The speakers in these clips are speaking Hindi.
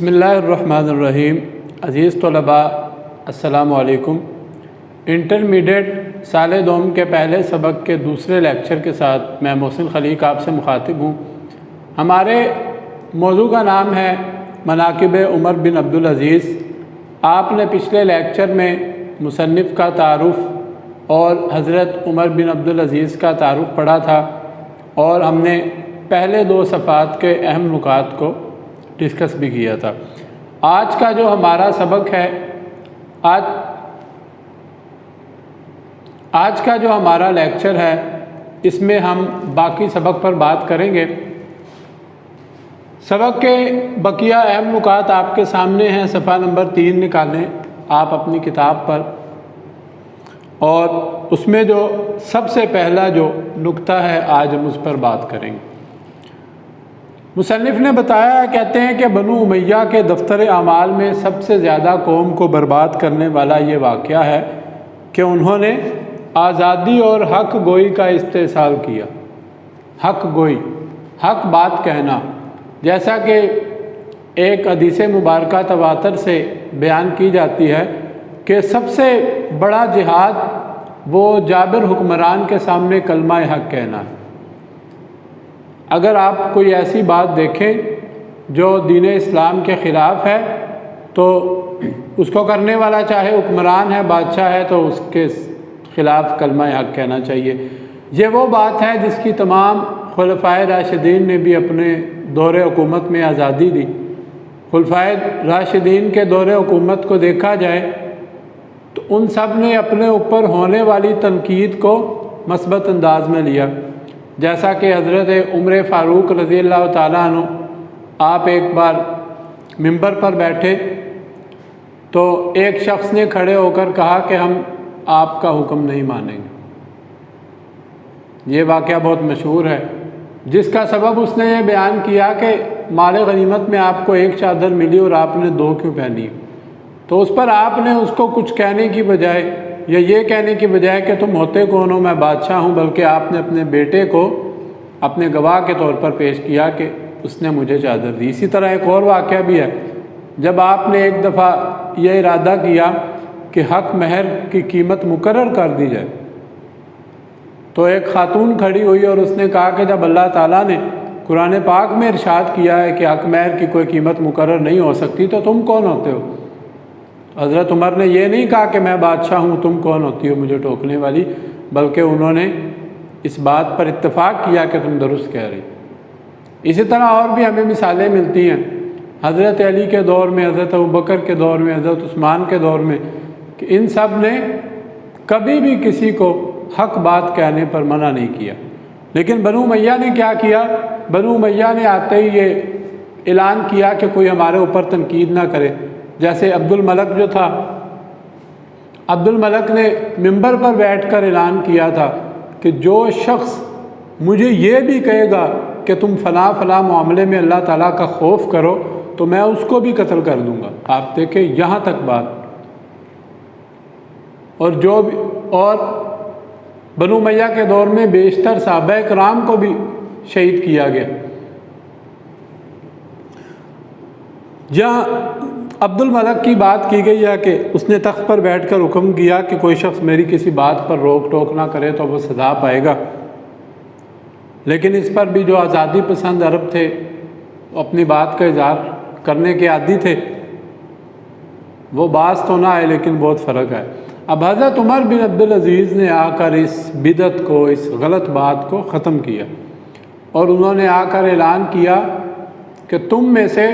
बिस्मिल्लाहिर्रहमानिर्रहीम। अज़ीज़ तलबा अस्सलामु अलैकुम। इंटरमीडिएट साल दोम के पहले सबक के दूसरे लेक्चर के साथ मैं मोहसिन खलीक आपसे मुखातिब हूँ। हमारे मौजू का नाम है मनाक़िब उमर बिन अब्दुल अज़ीज़। आपने पिछले लेक्चर में मुसन्निफ़ का तारुफ़ और हज़रत उमर बिन अब्दुल अज़ीज़ का तारुफ़ पढ़ा था और हमने पहले दो सफ़ात के अहम नुकात को डिस्कस भी किया था। आज का जो हमारा सबक है, आज का जो हमारा लेक्चर है, इसमें हम बाकी सबक पर बात करेंगे। सबक के बकिया अहम नुकात आपके सामने हैं। सफ़ा नंबर 3 निकालें आप अपनी किताब पर, और उसमें जो सबसे पहला जो नुक्ता है आज हम उस पर बात करेंगे। मुसन्निफ़ ने बताया, कहते हैं कि बनु उमैया के दफ्तर आमाल में सबसे ज़्यादा कौम को बर्बाद करने वाला ये वाक़या है कि उन्होंने आज़ादी और हक़ गोई का इस्तेसाल किया। हक़ गोई, हक़ बात कहना, जैसा कि एक हदीस मुबारका तवातर से बयान की जाती है कि सबसे बड़ा जिहाद वो जाबिर हुक्मरान के सामने कलमा हक़ कहना है। अगर आप कोई ऐसी बात देखें जो दीन इस्लाम के ख़िलाफ़ है तो उसको करने वाला चाहे हुक्मरान है, बादशाह है, तो उसके ख़िलाफ़ कलमा हक़ कहना चाहिए। ये वो बात है जिसकी तमाम खुलफ़ाए राशिदीन ने भी अपने दौरे हुकूमत में आज़ादी दी। खुलफ़ाए राशिदीन के दौरे हुकूमत को देखा जाए तो उन सब ने अपने ऊपर होने वाली तनकीद को मस्बत अंदाज में लिया। जैसा कि हज़रत उमर फ़ारूक रज़ी अल्लाह ताला अन्हु, आप एक बार मिंबर पर बैठे तो एक शख्स ने खड़े होकर कहा कि हम आपका हुक्म नहीं मानेंगे। ये वाक़या बहुत मशहूर है, जिसका सबब उसने ये बयान किया कि माल गनीमत में आपको एक चादर मिली और आपने दो क्यों पहनी। तो उस पर आपने उसको कुछ कहने की बजाय या ये कहने की बजाय कि तुम होते कौन हो, मैं बादशाह हूँ, बल्कि आपने अपने बेटे को अपने गवाह के तौर पर पेश किया कि उसने मुझे चादर दी। इसी तरह एक और वाक़या भी है, जब आपने एक दफ़ा यह इरादा किया कि हक़ महर की कीमत मुकर्रर कर दी जाए, तो एक ख़ातून खड़ी हुई और उसने कहा कि जब अल्लाह ताला ने कुरान पाक में इरशाद किया है कि हक़ महर की कोई कीमत मुकर्रर नहीं हो सकती, तो तुम कौन होते हो। हज़रत उमर ने यह नहीं कहा कि मैं बादशाह हूँ, तुम कौन होती हो मुझे टोकने वाली, बल्कि उन्होंने इस बात पर इत्तफ़ाक़ किया कि तुम दुरुस्त कह रही। इसी तरह और भी हमें मिसालें मिलती हैं हज़रत अली के दौर में, हज़रत अबू बकर के दौर में, हज़रत उस्मान के दौर में, कि इन सब ने कभी भी किसी को हक़ बात कहने पर मना नहीं किया। लेकिन बनु उमैया ने क्या किया, बनु उमैया ने आते ही ये ऐलान किया कि कोई हमारे ऊपर तनकीद ना करे। जैसे अब्दुल मलक जो था, अब्दुल मलक ने मिंबर पर बैठकर ऐलान किया था कि जो शख्स मुझे ये भी कहेगा कि तुम फ़लाँ फ़लाँ मामले में अल्लाह ताला का खौफ करो तो मैं उसको भी कत्ल कर दूँगा। आप देखें यहाँ तक बात। और बनु उमैया के दौर में बेशतर सहाबा किराम को भी शहीद किया गया। जहाँ अब्दुल मलक की बात की गई है कि उसने तख्त पर बैठकर हुक्म किया कि कोई शख्स मेरी किसी बात पर रोक टोक ना करे तो वो सज़ा पाएगा। लेकिन इस पर भी जो आज़ादी पसंद अरब थे, अपनी बात का इज़हार करने के आदी थे, वो बात तो ना आए, लेकिन बहुत फ़र्क है। अब हज़रत उमर बिन अब्दुल अज़ीज़ ने आकर इस बिदत को, इस गलत बात को ख़त्म किया और उन्होंने आकर ऐलान किया कि तुम में से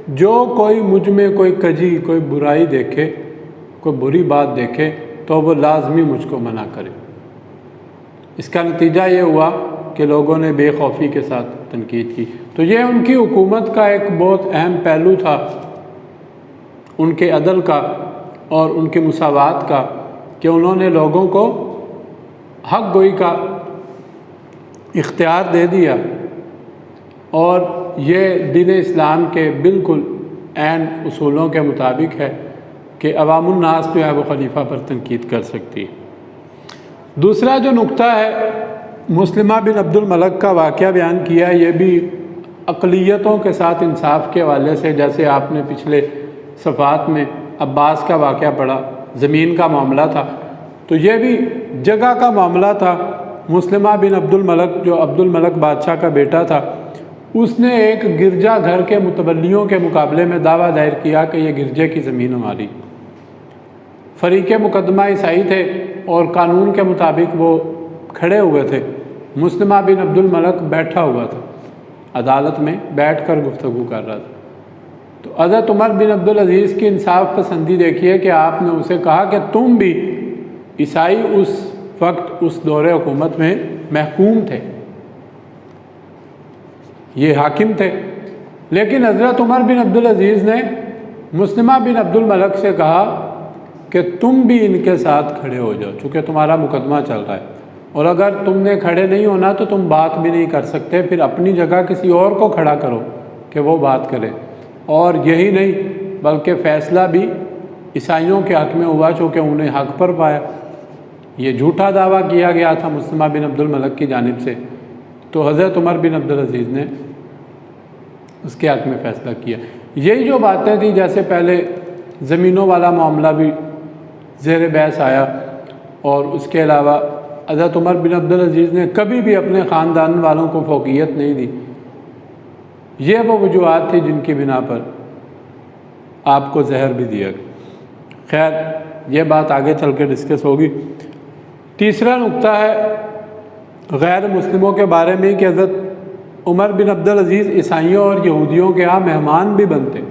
जो कोई मुझ में कोई कजी, कोई बुराई देखे, कोई बुरी बात देखे, तो वो लाजमी मुझको मना करे। इसका नतीजा ये हुआ कि लोगों ने बेखौफी के साथ तनकीद की। तो ये उनकी हुकूमत का एक बहुत अहम पहलू था, उनके अदल का और उनके मुसावात का, कि उन्होंने लोगों को हक़ गोई का इख्तियार दे दिया। और ये दीन इस्लाम के बिल्कुल ऐन उसूलों के मुताबिक है कि अवामुन्नास जो है वो खलीफा पर तनकीद कर सकती है। दूसरा जो नुक्ता है, मुस्लिमा बिन अब्दुल मलक का वाक़या बयान किया है, ये भी अक़लियतों के साथ इंसाफ के हवाले से, जैसे आपने पिछले सफ़ात में अब्बास का वाक़या पढ़ा, ज़मीन का मामला था, तो ये भी जगह का मामला था। मुस्लिमा बिन अब्दुल मलक, जो अब्दुल मलक बादशाह का बेटा था, उसने एक गिरजा घर के मुतवल्लियों के मुकाबले में दावा दायर किया कि ये गिरजे की ज़मीन हमारी। फ़रीक़ मुकदमा ईसाई थे और कानून के मुताबिक वो खड़े हुए थे। मुस्लिमा बिन अब्दुल मलक बैठा हुआ था, अदालत में बैठकर गुफ्तगू कर रहा था। तो हज़रत उमर बिन अब्दुल अज़ीज़ की इंसाफ पसंदी देखिए कि आपने उसे कहा कि तुम भी, ईसाई उस वक्त उस दौरे हुकूमत में महकूम थे, ये हाकिम थे, लेकिन हज़रत उमर बिन अब्दुल अज़ीज़ ने मुस्लिमा बिन अब्दुल मलक से कहा कि तुम भी इनके साथ खड़े हो जाओ, चूँकि तुम्हारा मुकदमा चल रहा है, और अगर तुमने खड़े नहीं होना तो तुम बात भी नहीं कर सकते, फिर अपनी जगह किसी और को खड़ा करो कि वो बात करे। और यही नहीं बल्कि फ़ैसला भी ईसाइयों के हक़ में हुआ, चूँकि उन्हें हक़ पर पाया। ये झूठा दावा किया गया था मुस्लिमा बिन अब्दुल मलक की जानिब से, तो हज़रत उमर बिन अब्दुल अज़ीज़ ने उसके हक़ में फ़ैसला किया। यही जो बातें थी, जैसे पहले ज़मीनों वाला मामला भी ज़ेर बहस आया, और उसके अलावा हज़रत उमर बिन अब्दुल अज़ीज़ ने कभी भी अपने ख़ानदान वालों को फ़ौक़ियत नहीं दी। ये वो वजूहात थी जिनकी बिना पर आपको जहर भी दिया गया। खैर, ये बात आगे चल के डिस्कस होगी। तीसरा नुक्ता है गैर मुस्लिमों के बारे में कि हज़रत उमर बिन अब्दुल अज़ीज़ ईसाइयों और यहूदियों के यहाँ मेहमान भी बनते,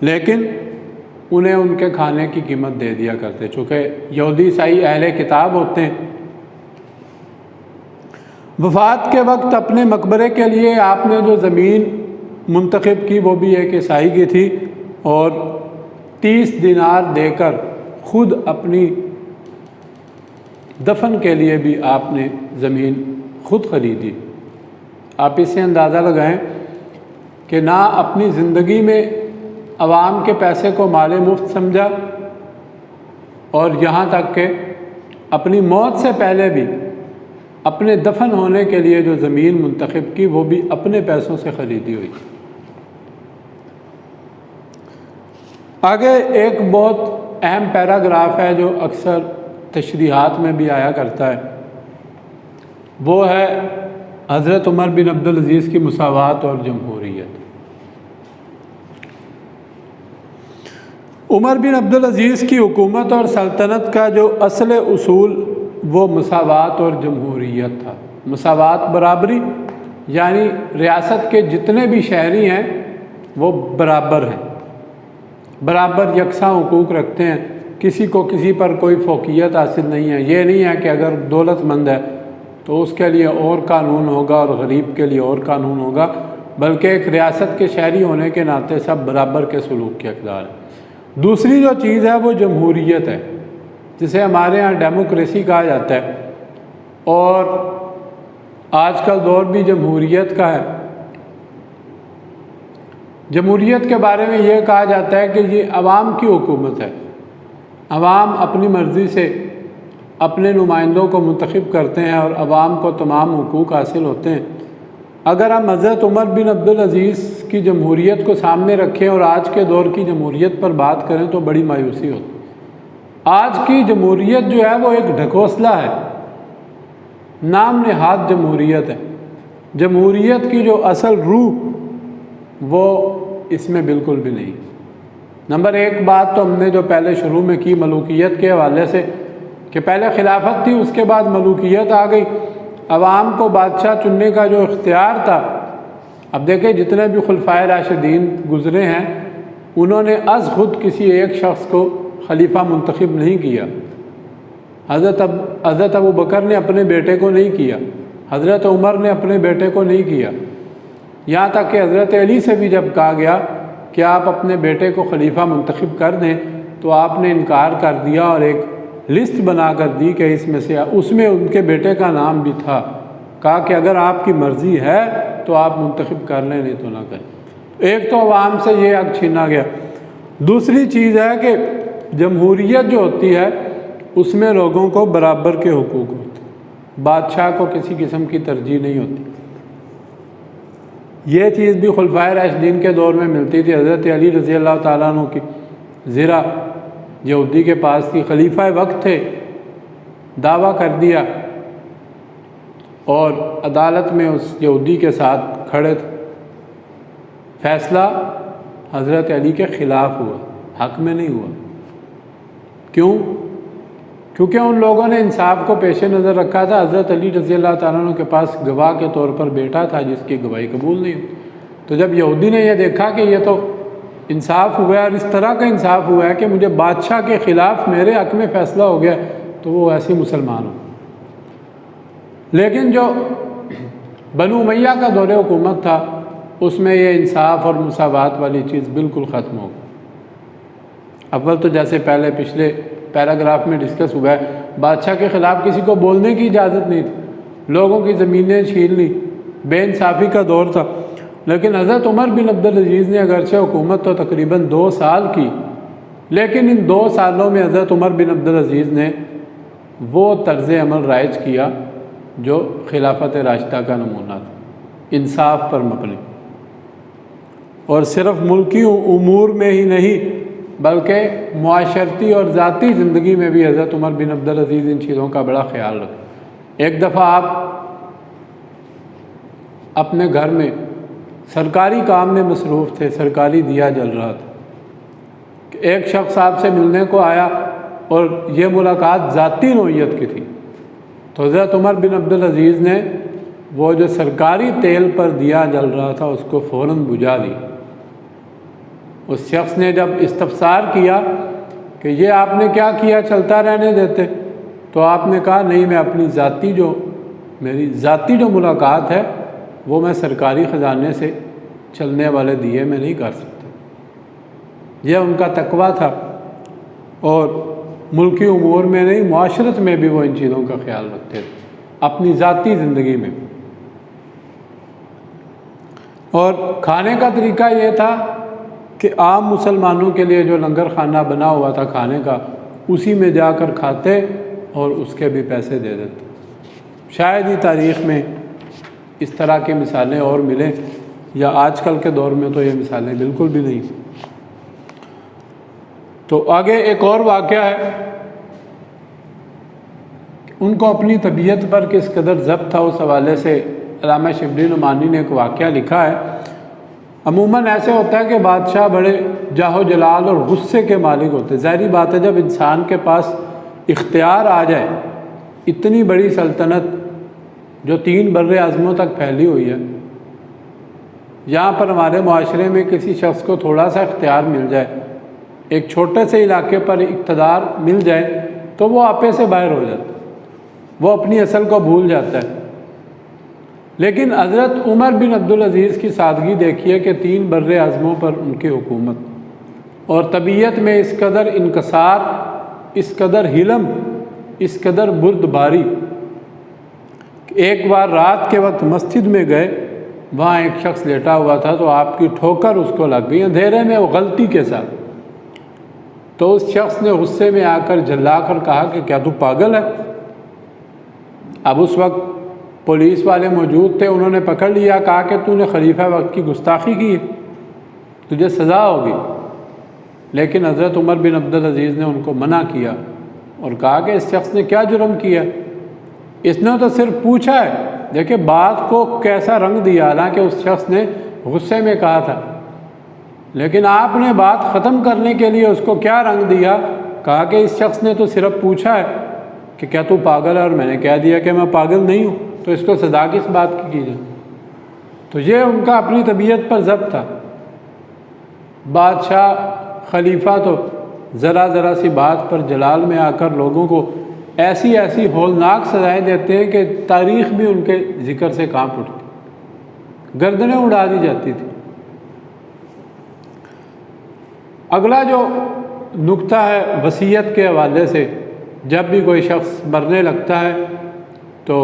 लेकिन उन्हें उनके खाने की कीमत दे दिया करते, चूँकि यहूदी ईसाई अहले किताब होते हैं। वफ़ात के वक्त अपने मकबरे के लिए आपने जो ज़मीन मुंतखब की वो भी एक ईसाई की थी, और 30 दिनार देकर ख़ुद अपनी दफन के लिए भी आपने ज़मीन ख़ुद ख़रीदी। आप इससे अंदाज़ा लगाएं कि ना अपनी ज़िंदगी में अवाम के पैसे को माले मुफ्त समझा, और यहाँ तक कि अपनी मौत से पहले भी अपने दफन होने के लिए जो ज़मीन मुंतखब की वो भी अपने पैसों से ख़रीदी हुई। आगे एक बहुत अहम पैराग्राफ है जो अक्सर तशरीहात में भी आया करता है, वो है हज़रत उमर बिन अब्दुल अज़ीज़ की मुसावात और जमहूरियत। उमर बिन अब्दुल अज़ीज़ की हुकूमत और सल्तनत का जो असल उसूल वो मुसावात और जमहूरियत था। मुसावात बराबरी, यानी रियासत के जितने भी शहरी हैं वो बराबर हैं, बराबर यकसा हुकूक रखते हैं, किसी को किसी पर कोई फ़ौक़ियत हासिल नहीं है। ये नहीं है कि अगर दौलतमंद है तो उसके लिए और कानून होगा और गरीब के लिए और कानून होगा, बल्कि एक रियासत के शहरी होने के नाते सब बराबर के सलूक के हक़दार हैं। दूसरी जो चीज़ है वो जमहूरियत है, जिसे हमारे यहाँ डेमोक्रेसी कहा जाता है, और आजकल दौर भी जमहूरियत का है। जमहूरियत के बारे में ये कहा जाता है कि ये अवाम की हुकूमत है, अवाम अपनी मर्ज़ी से अपने नुमाइंदों को मुंतखब करते हैं और अवाम को तमाम हुकूक हासिल होते हैं। अगर हम हज़रत उमर बिन अब्दुल अज़ीज़ की जमहूरियत को सामने रखें और आज के दौर की जमहूरियत पर बात करें तो बड़ी मायूसी होती है। आज की जमहूरियत जो है वो एक ढकोसला है, नाम नेहाद जमहूरियत है। जमहूरियत की जो असल रूह वो इसमें बिल्कुल भी नहीं। नंबर एक बात तो हमने जो पहले शुरू में की मलूकियत के हवाले से, कि पहले खिलाफत थी, उसके बाद मलूकियत आ गई, अवाम को बादशाह चुनने का जो इख्तियार था। अब देखें जितने भी खुलफाए राशिदीन गुज़रे हैं उन्होंने अज़ खुद किसी एक शख्स को खलीफा मुंतखब नहीं किया। हज़रत अबू बकर ने अपने बेटे को नहीं किया, हज़रत उमर ने अपने बेटे को नहीं किया, यहाँ तक कि हज़रत अली से भी जब कहा गया कि आप अपने बेटे को खलीफा मुंतखब कर दें तो आपने इनकार कर दिया और एक लिस्ट बना कर दी कि इसमें से, उसमें उनके बेटे का नाम भी था। कहा कि अगर आपकी मर्ज़ी है तो आप मुंतखब कर लें, नहीं तो ना करें। एक तो अवाम से ये हक़ छीना गया। दूसरी चीज़ है कि जमहूरियत जो होती है उसमें लोगों को बराबर के हुकूक होते हैं, बादशाह को किसी किस्म की तरजीह नहीं होती। ये चीज़ भी खुलफाए राशिदीन के दौर में मिलती थी। हज़रत अली रज़ी अल्लाह ताला अन्हु की ज़रा यहूदी के पास थी, खलीफा वक्त थे, दावा कर दिया और अदालत में उस यहूदी के साथ खड़े थे। फ़ैसला हज़रत अली के ख़िलाफ़ हुआ, हक़ में नहीं हुआ। क्यों? क्योंकि उन लोगों ने इंसाफ को पेश नज़र रखा था। हज़रत अली रज़ी अल्लाह ताला अन्हु के पास गवाह के तौर पर बेटा था जिसकी गवाही कबूल नहीं हुई। तो जब यहूदी ने यह देखा कि यह तो इंसाफ हुआ है और इस तरह का इंसाफ हुआ है कि मुझे बादशाह के ख़िलाफ़ मेरे हक़ में फ़ैसला हो गया, तो वो ऐसे मुसलमान हो। लेकिन जो बनु उमय्या का दौर हुकूमत था उसमें ये इंसाफ और मुसावात वाली चीज़ बिल्कुल ख़त्म हो गई। अव्वल तो जैसे पहले पिछले पैराग्राफ में डिस्कस हुआ है, बादशाह के ख़िलाफ़ किसी को बोलने की इजाज़त नहीं थी, लोगों की ज़मीनें छीन ली, बेइंसाफ़ी का दौर था। लेकिन हज़रत उमर बिन अब्दुल अज़ीज़ ने अगरचे हुकूमत तो तकरीबन 2 साल की, लेकिन इन 2 सालों में हज़रत उमर बिन अब्दुल अज़ीज़ ने वो तर्ज़ अमल राइज किया जो खिलाफत राशिदा का नमूना था, इंसाफ पर मबनी। और सिर्फ़ मुल्की उमूर में ही नहीं बल्कि मुआशरती और ज़ाती ज़िंदगी में भी हज़रत उमर बिन अब्दुल अज़ीज़ इन चीज़ों का बड़ा ख्याल रखें। एक दफ़ा आप अपने घर में सरकारी काम में मसरूफ़ थे, सरकारी दिया जल रहा था, एक शख्स आपसे मिलने को आया और ये मुलाकात ज़ाती नौइयत की थी। तो हज़रत उमर बिन अब्दुल अज़ीज़ ने वो जो सरकारी तेल पर दिया जल रहा था उसको फ़ौरन बुझा दिया। उस शख्स ने जब इस्तफ़सार किया कि ये आपने क्या किया, चलता रहने देते, तो आपने कहा नहीं, मैं अपनी मेरी ज़ाती जो मुलाकात है वो मैं सरकारी ख़जाने से चलने वाले दिए में नहीं कर सकता। यह उनका तकवा था और मुल्की उमूर में नहीं, मुआशरत में भी वो इन चीज़ों का ख्याल रखते थे, अपनी ज़ाती ज़िंदगी में। और खाने का तरीका ये था कि आम मुसलमानों के लिए जो लंगर खाना बना हुआ था खाने का, उसी में जाकर खाते और उसके भी पैसे दे देते। शायद ही तारीख़ में इस तरह की मिसालें और मिलें, या आजकल के दौर में तो ये मिसालें बिल्कुल भी नहीं। तो आगे एक और वाक़या है, उनको अपनी तबीयत पर किस कदर ज़ब्त था, उस हवाले से अल्लामा शिबली नुमानी ने एक वाक़या लिखा है। अमूमन ऐसे होता है कि बादशाह बड़े जाहो जलाल और गुस्से के मालिक होते हैं। ज़ाहिरी बात है, जब इंसान के पास इख्तियार आ जाए, इतनी बड़ी सल्तनत जो 3 बर्रे आज़मों तक फैली हुई है, यहाँ पर हमारे माशरे में किसी शख्स को थोड़ा सा इख्तियार मिल जाए, एक छोटे से इलाके पर इक़्तिदार मिल जाए, तो वो आपे से बाहर हो जाता है, वो अपनी असल को भूल जाता है। लेकिन हज़रत उमर बिन अब्दुल अज़ीज़ की सादगी देखिए कि 3 बर्रे आज़मों पर उनकी हुकूमत, और तबीयत में इस कदर इनकसार, इस कदर हिलम, इस कदर बुर्दबारी। एक बार रात के वक्त मस्जिद में गए, वहाँ एक शख्स लेटा हुआ था, तो आपकी ठोकर उसको लग गई अंधेरे में, वो गलती के साथ। तो उस शख्स ने गुस्से में आकर झल्ला कर कहा कि क्या तू पागल है? अब उस वक्त पुलिस वाले मौजूद थे, उन्होंने पकड़ लिया, कहा कि तूने खलीफा वक्त की गुस्ताखी की है, तुझे सज़ा होगी। लेकिन हज़रत उमर बिन अब्दुल अज़ीज़ ने उनको मना किया और कहा कि इस शख्स ने क्या जुर्म किया, इसने तो सिर्फ पूछा है। देखिए बात को कैसा रंग दिया, हालांकि उस शख्स ने गुस्से में कहा था, लेकिन आपने बात ख़त्म करने के लिए उसको क्या रंग दिया, कहा कि इस शख्स ने तो सिर्फ पूछा है कि क्या तू पागल है, और मैंने कह दिया कि मैं पागल नहीं हूँ, तो इसको सज़ा किस बात की जाए। तो ये उनका अपनी तबीयत पर ज़ब्त था। बादशाह खलीफा तो ज़रा ज़रा सी बात पर जलाल में आकर लोगों को ऐसी ऐसी हौलनाक सज़ाएँ देते हैं कि तारीख़ भी उनके ज़िक्र से कांप उठती, गर्दनें उड़ा दी जाती थी। अगला जो नुक्ता है वसीयत के हवाले से, जब भी कोई शख्स मरने लगता है तो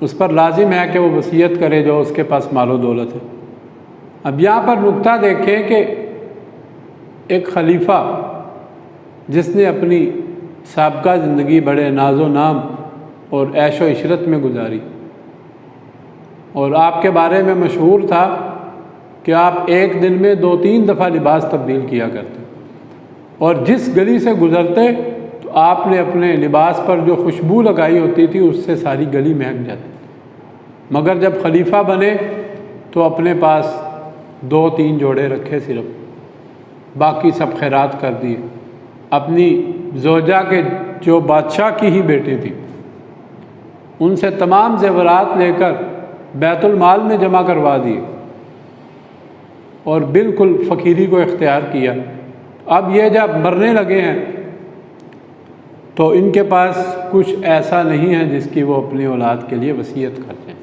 उस पर लाजिम है कि वो वसीयत करे जो उसके पास मालो दौलत है। अब यहाँ पर नुक्ता देखें कि एक खलीफा जिसने अपनी साबिक़ा ज़िंदगी बड़े नाजो नाम और ऐशो इशरत में गुजारी, और आपके बारे में मशहूर था कि आप एक दिन में 2-3 दफ़ा लिबास तब्दील किया करते, और जिस गली से गुज़रते तो आपने अपने लिबास पर जो खुशबू लगाई होती थी उससे सारी गली महक जाती। मगर जब खलीफा बने तो अपने पास 2-3 जोड़े रखे सिर्फ, बाकी सब खैरात कर दिए। अपनी ज़ौजा के जो बादशाह की ही बेटी थी उनसे तमाम ज़ेवरात लेकर बैतुल माल में जमा करवा दिए और बिल्कुल फ़कीरी को इख्तियार किया। अब ये जब मरने लगे हैं तो इनके पास कुछ ऐसा नहीं है जिसकी वो अपनी औलाद के लिए वसीयत करते हैं।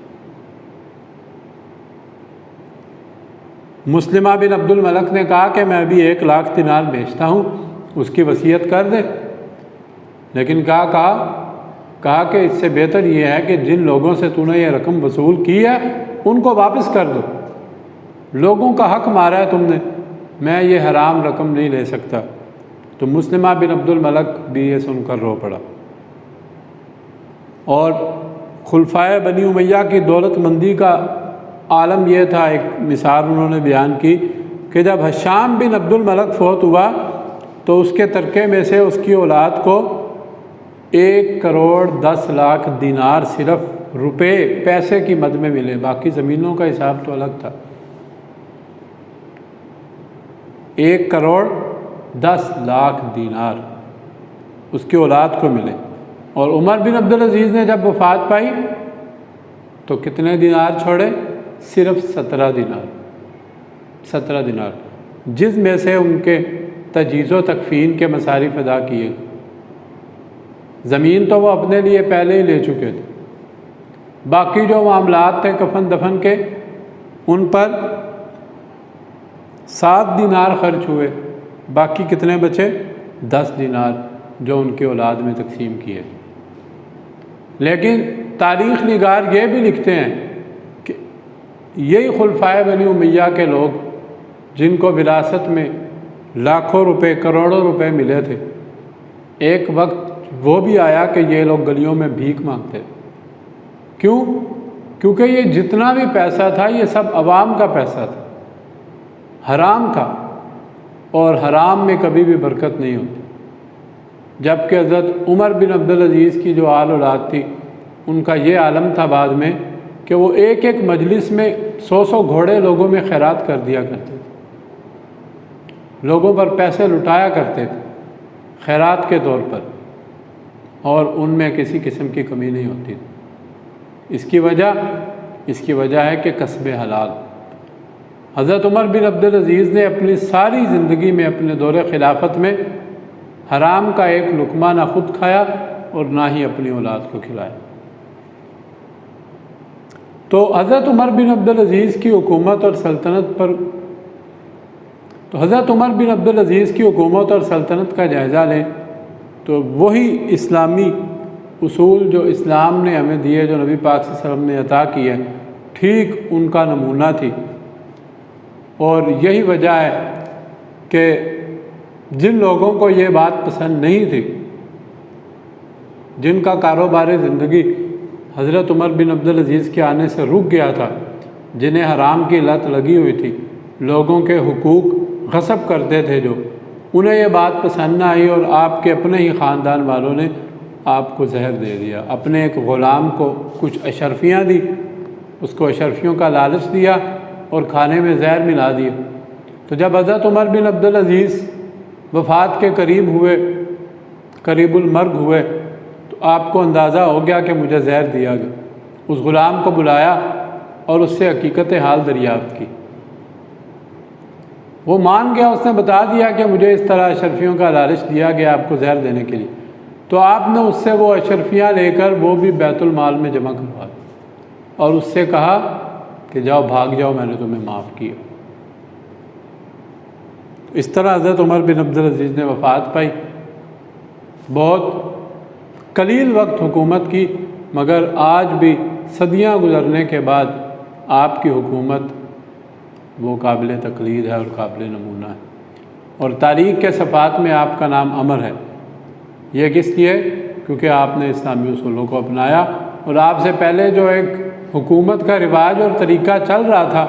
मुस्लिमा बिन अब्दुल मलक ने कहा कि मैं अभी 1 लाख दिनार बेचता हूँ, उसकी वसीयत कर दे। लेकिन कहा कि इससे बेहतर ये है कि जिन लोगों से तूने ये रकम वसूल की है उनको वापस कर दो, लोगों का हक मारा है तुमने, मैं ये हराम रकम नहीं ले सकता। तो मुस्लिमा बिन अब्दुल मलक भी ये सुनकर रो पड़ा। और खुलफाए बनी उमैया की दौलतमंदी का आलम यह था, एक मिसाल उन्होंने बयान की कि जब हशाम बिन अब्दुल मलक फौत हुआ तो उसके तरके में से उसकी औलाद को 1 करोड़ 10 लाख दिनार सिर्फ रुपए पैसे की मद में मिले, बाकी ज़मीनों का हिसाब तो अलग था। 1 करोड़ 10 लाख दिनार उसकी औलाद को मिले। और उमर बिन अब्दुल अजीज़ ने जब वफ़ात पाई तो कितने दिनार छोड़े? सिर्फ 17 दिनार। 17 दिनार, जिसमें से उनके तजीज़ो तकफ़ीन के मसारिफ़ अदा किए। ज़मीन तो वो अपने लिए पहले ही ले चुके थे, बाकी जो मामलात थे कफन दफन के उन पर 7 दिनार खर्च हुए, बाकी कितने बचे? 10 दिनार जो उनकी औलाद में तकसीम किए। लेकिन तारीख़ निगार ये भी लिखते हैं कि यही खुलफाए बनी उमैया के लोग जिनको विरासत में लाखों रुपए करोड़ों रुपए मिले थे, एक वक्त वो भी आया कि ये लोग गलियों में भीख मांगते। क्यों? क्योंकि ये जितना भी पैसा था ये सब अवाम का पैसा था, हराम था, और हराम में कभी भी बरकत नहीं होती। जबकि हज़रत उमर बिन अब्दुल अजीज़ की जो आल औलाद थी उनका ये आलम था बाद में कि वो एक एक मजलिस में 100-100 घोड़े लोगों में खैरात कर दिया करते थे, लोगों पर पैसे लुटाया करते थे खैरात के तौर पर, और उनमें किसी किस्म की कमी नहीं होती थी। इसकी वजह है कि कस्बे हलाल। हज़रत उमर बिन अब्दुल अजीज़ ने अपनी सारी ज़िंदगी में अपने दौरे खिलाफत में हराम का एक लुक़मा ना खुद खाया और ना ही अपनी औलाद को खिलाया। तो हज़रत उमर बिन अब्दुल अजीज़ की हुकूमत और सल्तनत और सल्तनत का जायज़ा लें तो वही इस्लामी उसूल जो इस्लाम ने हमें दिए, जो नबी पाक सल्लल्लाहु अलैहि वसल्लम ने अता किए, ठीक उनका नमूना थी। और यही वजह है कि जिन लोगों को ये बात पसंद नहीं थी, जिनका कारोबार ज़िंदगी हज़रत उमर बिन अब्दुल अजीज़ के आने से रुक गया था, जिन्हें हराम की लत लगी हुई थी, लोगों के हुकूक गसब करते थे, जो उन्हें ये बात पसंद ना आई और आपके अपने ही ख़ानदान वालों ने आपको जहर दे दिया। अपने एक ग़ुलाम को कुछ अशरफियाँ दी, उसको अशरफियों का लालच दिया और खाने में जहर मिला दिया। तो जब हज़रत उमर बिन अब्दुल अजीज़ वफ़ात के करीबुल मर्ग हुए तो आपको अंदाज़ा हो गया कि मुझे जहर दिया गया। उस ग़ुलाम को बुलाया और उससे हकीकत हाल दरियाफ़्त की। वो मान गया, उसने बता दिया कि मुझे इस तरह अशरफियों का लालच दिया गया आपको जहर देने के लिए। तो आपने उससे वो अशरफियाँ लेकर वो भी बैतुल माल में जमा करवा दी और उससे कहा कि जाओ, भाग जाओ, मैंने तुम्हें माफ़ किया। इस तरह हज़रत उमर बिन अब्दुल अजीज़ ने वफ़ात पाई। बहुत कलील वक्त हुकूमत की, मगर आज भी सदियाँ गुज़रने के बाद आपकी हुकूमत वो काबिल तक़लीद है और काबिल नमूना है, और तारीख़ के सफ़ात में आपका नाम अमर है। ये किस लिए? क्योंकि आपने इस्लामी उसूलों को अपनाया और आपसे पहले जो एक हुकूमत का रिवाज और तरीक़ा चल रहा था,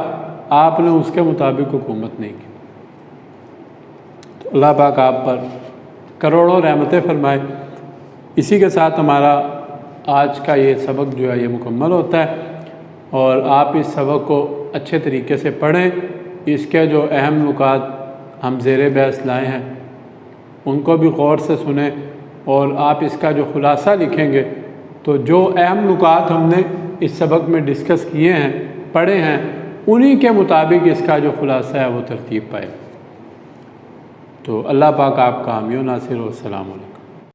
आपने उसके मुताबिक हुकूमत नहीं की। तो अल्लाह पाक आप पर करोड़ों रहमतें फरमाए। इसी के साथ हमारा आज का ये सबक जो है ये मुकम्मल होता है, और आप इस सबक को अच्छे तरीके से पढ़ें। इसके जो अहम नुकात हम ज़ेरे बहस लाए हैं उनको भी गौर से सुने, और आप इसका जो ख़ुलासा लिखेंगे तो जो अहम नुकात हमने इस सबक में डिस्कस किए हैं, पढ़े हैं, उन्हीं के मुताबिक इसका जो ख़ुलासा है वो तरतीब पाए। तो अल्लाह पाक आपका हामी व नासिर। वस्सलाम अलैकुम।